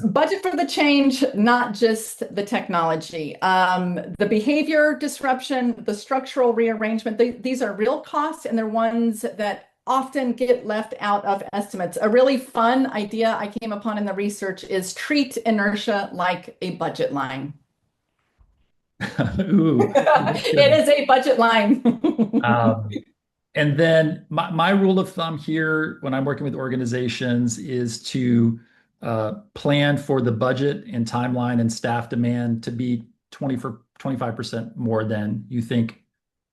Budget for the change, not just the technology. The behavior disruption, the structural rearrangement, these are real costs and they're ones that often get left out of estimates. A really fun idea I came upon in the research is treat inertia like a budget line. Ooh, It is a budget line. um, and then my rule of thumb here when I'm working with organizations is to plan for the budget and timeline and staff demand to be 25% more than you think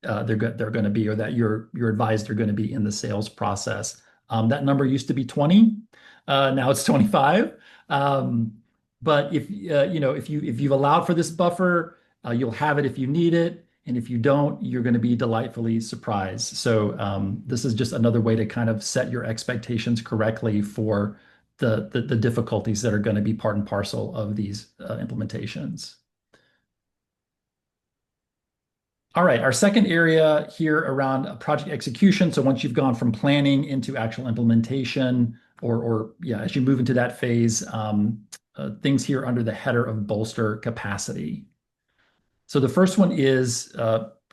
they're going to be, or that you're advised they're going to be in the sales process. That number used to be 20, now it's 25. But if you've allowed for this buffer, you'll have it if you need it. And if you don't, you're going to be delightfully surprised. So this is just another way to kind of set your expectations correctly for the difficulties that are going to be part and parcel of these implementations. All right, our second area here around project execution. So once you've gone from planning into actual implementation, or yeah, as you move into that phase, things here under the header of bolster capacity. So the first one is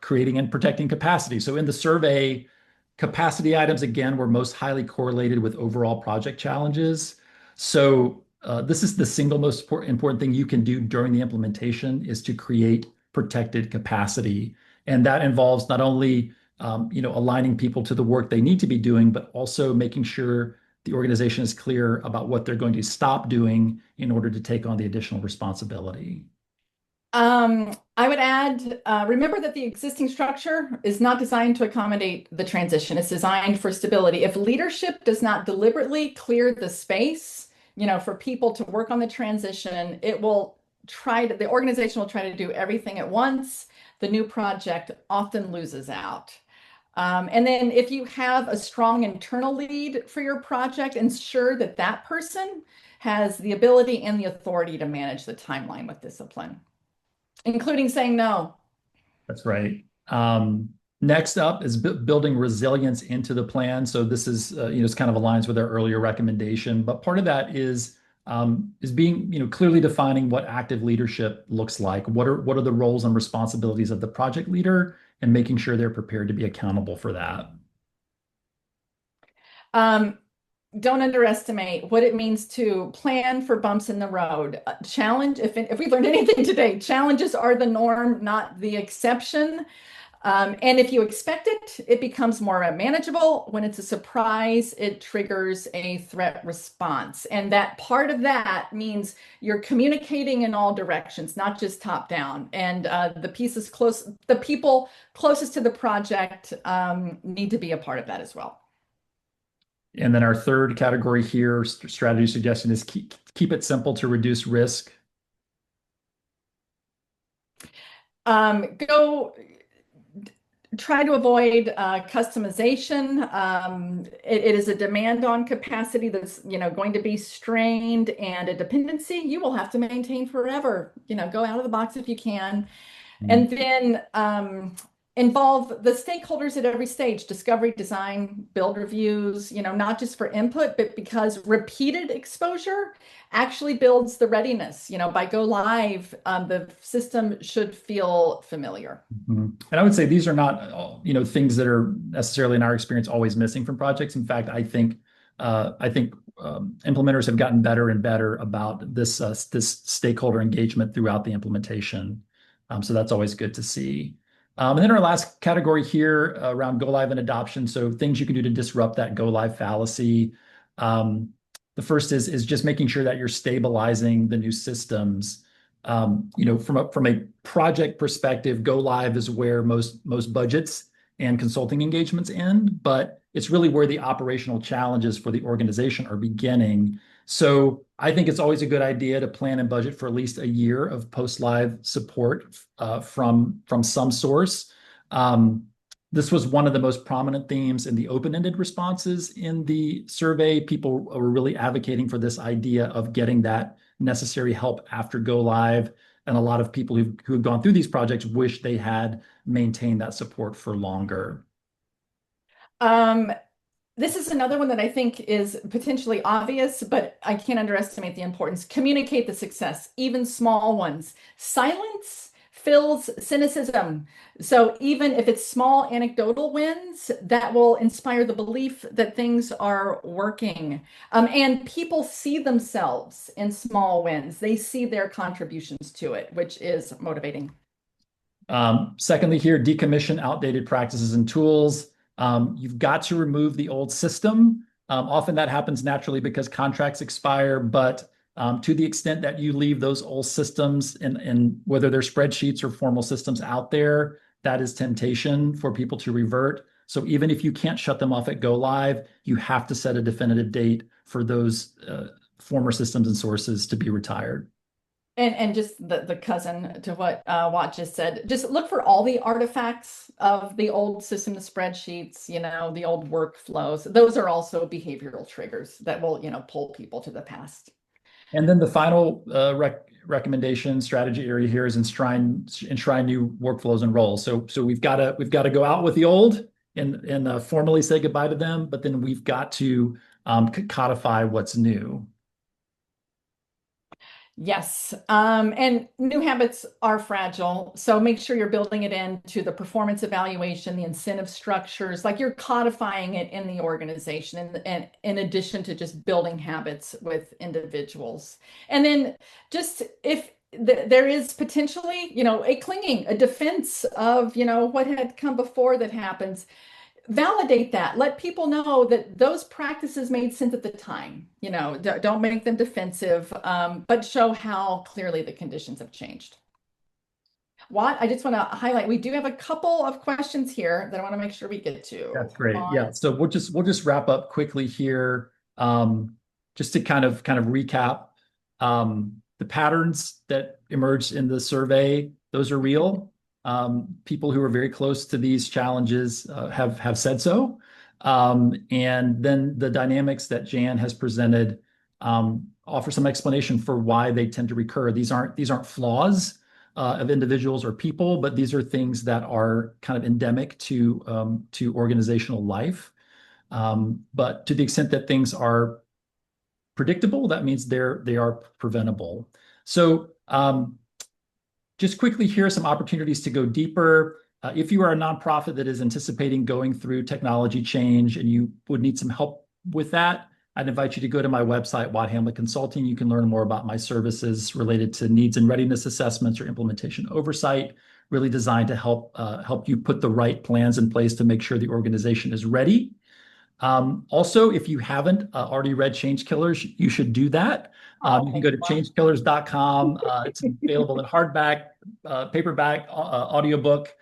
creating and protecting capacity. So in the survey, capacity items, again, were most highly correlated with overall project challenges. So this is the single most important thing you can do during the implementation is to create protected capacity. And that involves not only aligning people to the work they need to be doing, but also making sure the organization is clear about what they're going to stop doing in order to take on the additional responsibility. I would add, remember that the existing structure is not designed to accommodate the transition. It's designed for stability. If leadership does not deliberately clear the space, for people to work on the transition, the organization will try to do everything at once. The new project often loses out. And then if you have a strong internal lead for your project, ensure that that person has the ability and the authority to manage the timeline with discipline, including saying no. That's right. Next up is building resilience into the plan. So this is, it's kind of aligns with our earlier recommendation, but part of that is being, clearly defining what active leadership looks like. What are the roles and responsibilities of the project leader, and making sure they're prepared to be accountable for that. Don't underestimate what it means to plan for bumps in the road. If we learned anything today, challenges are the norm, not the exception. And if you expect it, it becomes more manageable. When it's a surprise, it triggers a threat response. And that part of that means you're communicating in all directions, not just top down. And the people closest to the project need to be a part of that as well. And then our third category here, strategy suggestion, is keep it simple to reduce risk. Try to avoid customization. It is a demand on capacity that's going to be strained, and a dependency you will have to maintain forever. Go out of the box if you can. And then involve the stakeholders at every stage: discovery, design, build reviews, not just for input, but because repeated exposure actually builds the readiness. By go live, the system should feel familiar. And I would say these are not, things that are necessarily, in our experience, always missing from projects. In fact, I think implementers have gotten better and better about this stakeholder engagement throughout the implementation. So that's always good to see. And then our last category here around go live and adoption. So things you can do to disrupt that go live fallacy. The first is just making sure that you're stabilizing the new systems. From a project perspective, go live is where most budgets and consulting engagements end, but it's really where the operational challenges for the organization are beginning. So I think it's always a good idea to plan and budget for at least a year of post-live support from some source. This was one of the most prominent themes in the open-ended responses in the survey. People were really advocating for this idea of getting that necessary help after go live. And a lot of people who've gone through these projects wish they had maintained that support for longer. Um, this is another one that I think is potentially obvious, but I can't underestimate the importance. Communicate the success, even small ones. Silence fills cynicism. So even if it's small anecdotal wins, that will inspire the belief that things are working. And people see themselves in small wins. They see their contributions to it, which is motivating. Secondly, here, decommission outdated practices and tools. You've got to remove the old system. Often that happens naturally because contracts expire, but to the extent that you leave those old systems and whether they're spreadsheets or formal systems out there, that is temptation for people to revert. So even if you can't shut them off at go live, you have to set a definitive date for those former systems and sources to be retired. And just the cousin to what Watt just said, just look for all the artifacts of the old system, the spreadsheets, the old workflows. Those are also behavioral triggers that will, pull people to the past. And then the final recommendation strategy area here is enshrine new workflows and roles. So we've got to go out with the old and formally say goodbye to them, but then we've got to codify what's new. Yes. And new habits are fragile. So make sure you're building it into the performance evaluation, the incentive structures, like you're codifying it in the organization and in addition to just building habits with individuals. And then just if there is potentially, a clinging, a defense of, what had come before that happens, validate that. Let people know that those practices made sense at the time. Don't make them defensive, but show how clearly the conditions have changed. Watt, I just want to highlight, we do have a couple of questions here that I want to make sure we get to. That's great. Yeah. So we'll just wrap up quickly here, just to kind of recap the patterns that emerged in the survey. Those are real. People who are very close to these challenges have said so. And then the dynamics that Jan has presented offer some explanation for why they tend to recur. These aren't flaws of individuals or people, but these are things that are kind of endemic to organizational life. But to the extent that things are predictable, that means they are preventable. So just quickly, here are some opportunities to go deeper. If you are a nonprofit that is anticipating going through technology change and you would need some help with that, I'd invite you to go to my website, Watt Hamlett Consulting. You can learn more about my services related to needs and readiness assessments or implementation oversight, really designed to help you put the right plans in place to make sure the organization is ready. Also, if you haven't already read Change Killers, you should do that. You can go to changekillers.com. It's available in hardback, paperback, audiobook.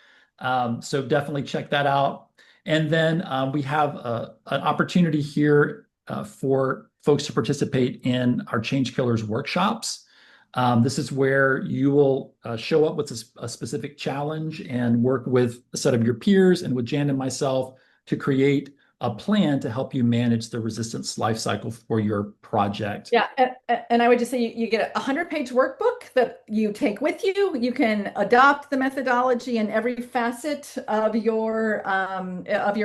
So definitely check that out. And then we have an opportunity here for folks to participate in our Change Killers workshops. This is where you will show up with a specific challenge and work with a set of your peers and with Jan and myself to create a plan to help you manage the resistance life cycle for your project. Yeah, and I would just say you get a 100-page workbook that you take with you. You can adopt the methodology in every facet of your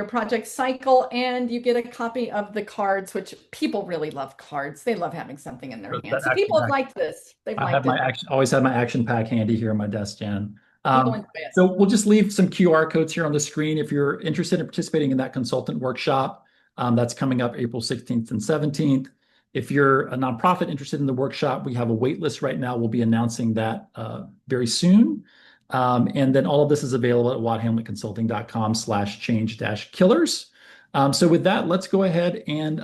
project cycle, and you get a copy of the cards, which people really love cards. They love having something in their hands. So people have liked this. They've liked it. Always have my action pack handy here on my desk, Jan. People enjoy it. So we'll just leave some QR codes here on the screen if you're interested in participating in that consultant workshop. That's coming up April 16th and 17th. If you're a nonprofit interested in the workshop, we have a wait list right now. We'll be announcing that very soon. And then all of this is available at watthamlettconsulting.com/change-killers. So with that, let's go ahead and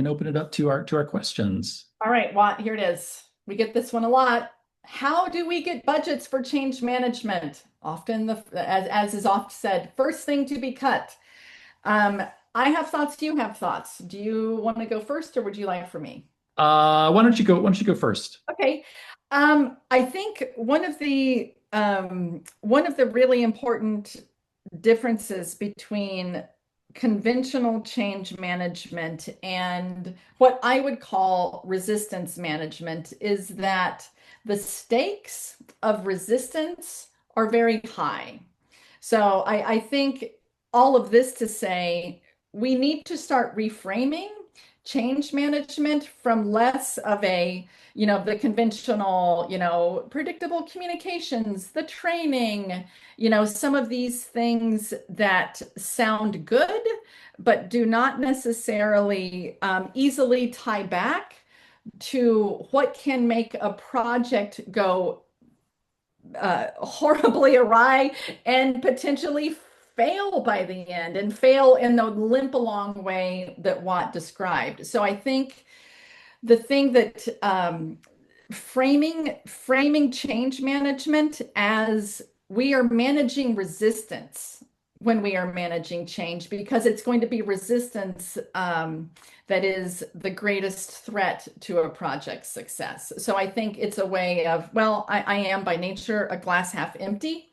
open it up to our questions. All right, Watt, here it is. We get this one a lot. How do we get budgets for change management? Often, as is oft said, first thing to be cut. I have thoughts. You have thoughts. Do you want to go first, or would you like for me? Why don't you go first? Okay. I think one of the really important differences between conventional change management and what I would call resistance management is that the stakes of resistance are very high. So I think all of this to say we need to start reframing change management from less of a, the conventional, predictable communications, the training, some of these things that sound good, but do not necessarily easily tie back to what can make a project go horribly awry and potentially fail by the end and fail in the limp along way that Watt described. So I think the thing that framing change management as we are managing resistance when we are managing change, because it's going to be resistance that is the greatest threat to a project's success. So I think it's a way of, well, I am by nature a glass half empty,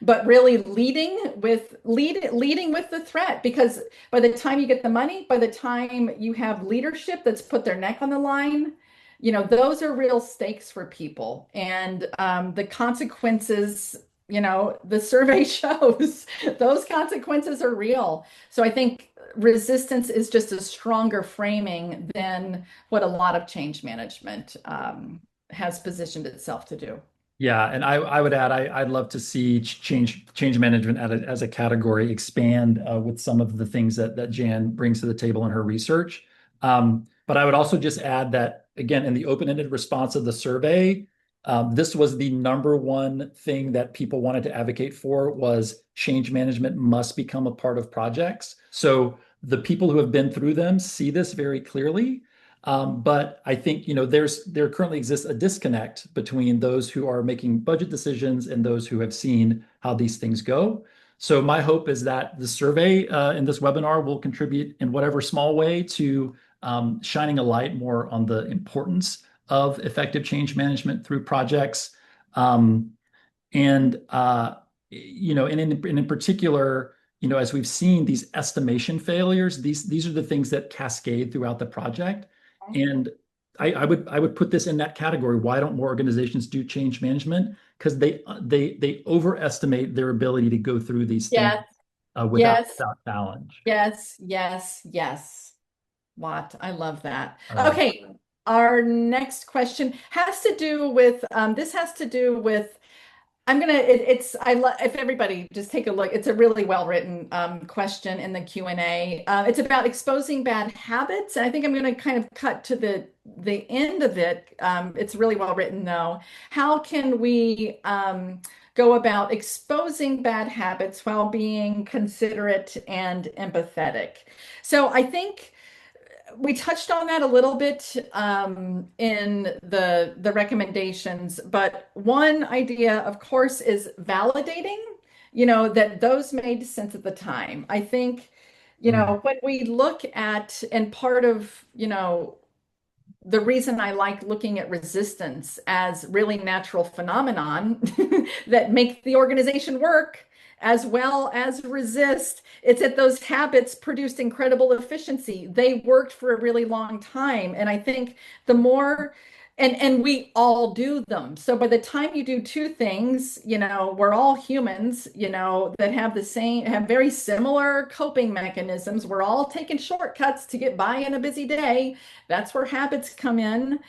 but really leading with the threat, because by the time you get the money, by the time you have leadership that's put their neck on the line, those are real stakes for people. And the consequences, the survey shows those consequences are real. So I think resistance is just a stronger framing than what a lot of change management has positioned itself to do. Yeah, and I would add I'd love to see change management as a category expand with some of the things that Jan brings to the table in her research. But I would also just add that again in the open-ended response of the survey, this was the number one thing that people wanted to advocate for was change management must become a part of projects. So the people who have been through them see this very clearly. But I think, there currently exists a disconnect between those who are making budget decisions and those who have seen how these things go. So my hope is that the survey in this webinar will contribute in whatever small way to shining a light more on the importance of effective change management through projects. And in particular, as we've seen these estimation failures, these are the things that cascade throughout the project. And I would put this in that category. Why don't more organizations do change management? Because they overestimate their ability to go through these things Yes, without yes, challenge. yes, yes, yes. Watt, I love that. All right. Okay, our next question has to do with this has to do with I'm gonna it's I love if everybody just take a look. It's a really well written question in the Q&A. It's about exposing bad habits, and I think I'm gonna kind of cut to the end of it. It's really well written though. How can we go about exposing bad habits while being considerate and empathetic? So I think we touched on that a little bit in the recommendations, but one idea, of course, is validating, that those made sense at the time. I think, Mm. when we look at, and part of, the reason I like looking at resistance as really natural phenomenon that make the organization work as well as resist. It's that those habits produced incredible efficiency. They worked for a really long time. And I think the more and we all do them. So by the time you do two things, we're all humans, that have very similar coping mechanisms. We're all taking shortcuts to get by in a busy day. That's where habits come in.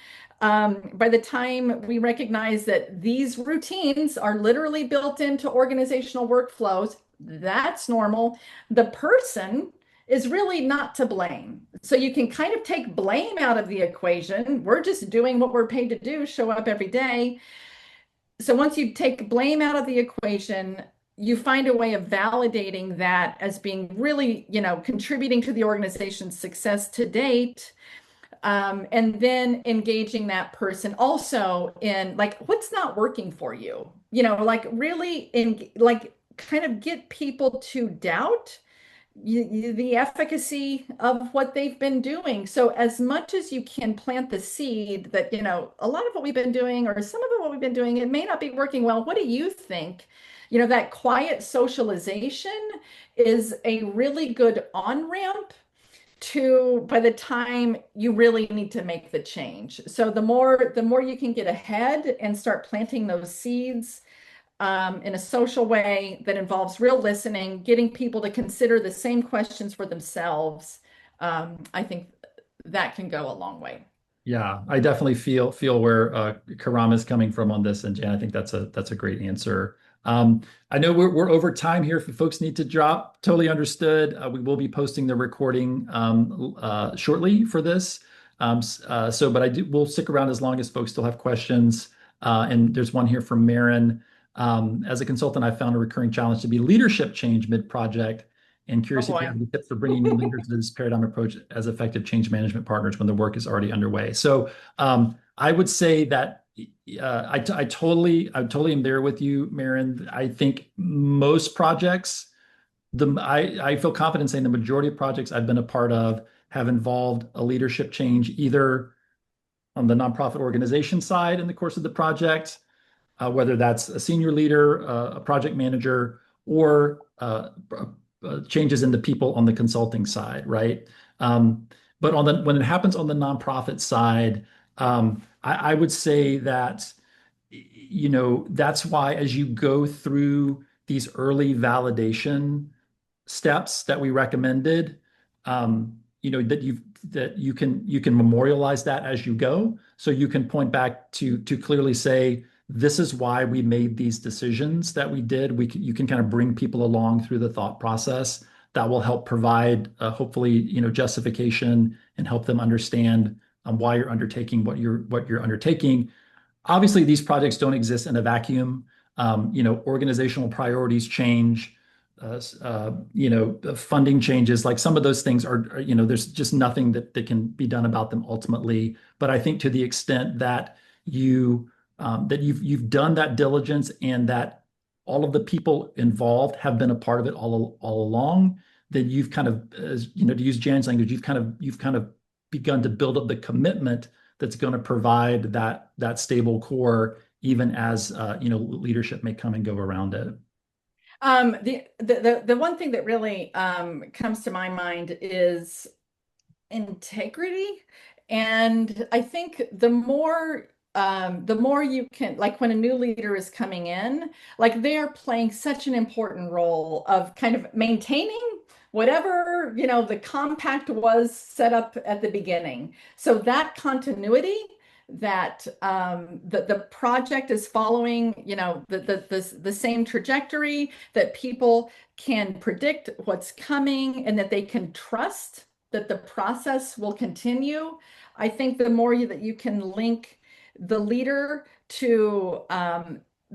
By the time we recognize that these routines are literally built into organizational workflows, that's normal. The person is really not to blame. So you can kind of take blame out of the equation. We're just doing what we're paid to do, show up every day. So once you take blame out of the equation, you find a way of validating that as being really, contributing to the organization's success to date. And then engaging that person also in like what's not working for you, like really kind of get people to doubt the efficacy of what they've been doing. So as much as you can plant the seed that, a lot of what we've been doing or some of what we've been doing, it may not be working well. What do you think? That quiet socialization is a really good on-ramp to by the time you really need to make the change. So the more you can get ahead and start planting those seeds in a social way that involves real listening, getting people to consider the same questions for themselves, I think that can go a long way. Yeah, I definitely feel where Karam is coming from on this, and Jan, I think that's a great answer. I know we're over time here. If folks need to drop, totally understood. We will be posting the recording shortly for this. But we'll stick around as long as folks still have questions. And there's one here from Marin. As a consultant, I found a recurring challenge to be leadership change mid-project. And Oh curious if you boy. have any tips for bringing new leaders to this paradigm approach as effective change management partners when the work is already underway. So I would say that I totally am there with you, Marin. I think most projects, I feel confident saying the majority of projects I've been a part of have involved a leadership change, either on the nonprofit organization side in the course of the project, whether that's a senior leader, a project manager, or changes in the people on the consulting side, right? But when it happens on the nonprofit side, I would say that that's why as you go through these early validation steps that we recommended, that you can memorialize that as you go, so you can point back to clearly say, this is why we made these decisions that we did. You can kind of bring people along through the thought process that will help provide hopefully justification and help them understand why you're undertaking what you're undertaking. Obviously, these projects don't exist in a vacuum. Organizational priorities change, funding changes. Like some of those things there's just nothing that can be done about them ultimately. But I think to the extent that you've done that diligence and that all of the people involved have been a part of it all along, then you've kind of, to use Jan's language, you've kind of begun to build up the commitment that's going to provide that stable core, even as leadership may come and go around it. The one thing that really comes to my mind is integrity. And I think the more you can, like when a new leader is coming in, like they're playing such an important role of kind of maintaining whatever, the compact was set up at the beginning. So that continuity, that the project is following, the same trajectory, that people can predict what's coming and that they can trust that the process will continue. I think the more that you can link the leader to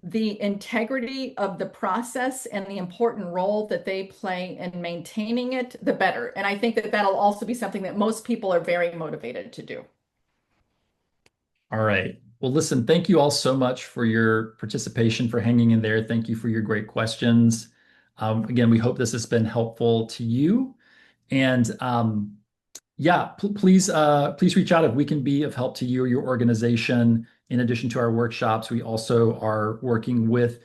the integrity of the process and the important role that they play in maintaining it, the better. And I think that that'll also be something that most people are very motivated to do. All right. Well, listen, thank you all so much for your participation, for hanging in there. Thank you for your great questions. Again, we hope this has been helpful to you. And yeah, please reach out if we can be of help to you or your organization. In addition to our workshops, we also are working with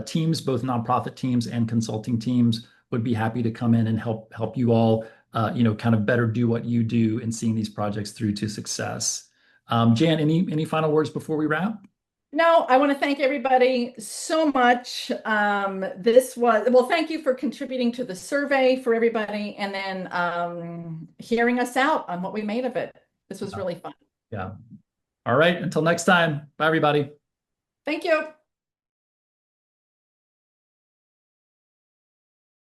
teams, both nonprofit teams and consulting teams. Would be happy to come in and help you all, kind of better do what you do in seeing these projects through to success. Jan, any final words before we wrap? No, I want to thank everybody so much. Thank you for contributing to the survey for everybody and then hearing us out on what we made of it. This was really fun. Yeah. All right. Until next time. Bye, everybody. Thank you.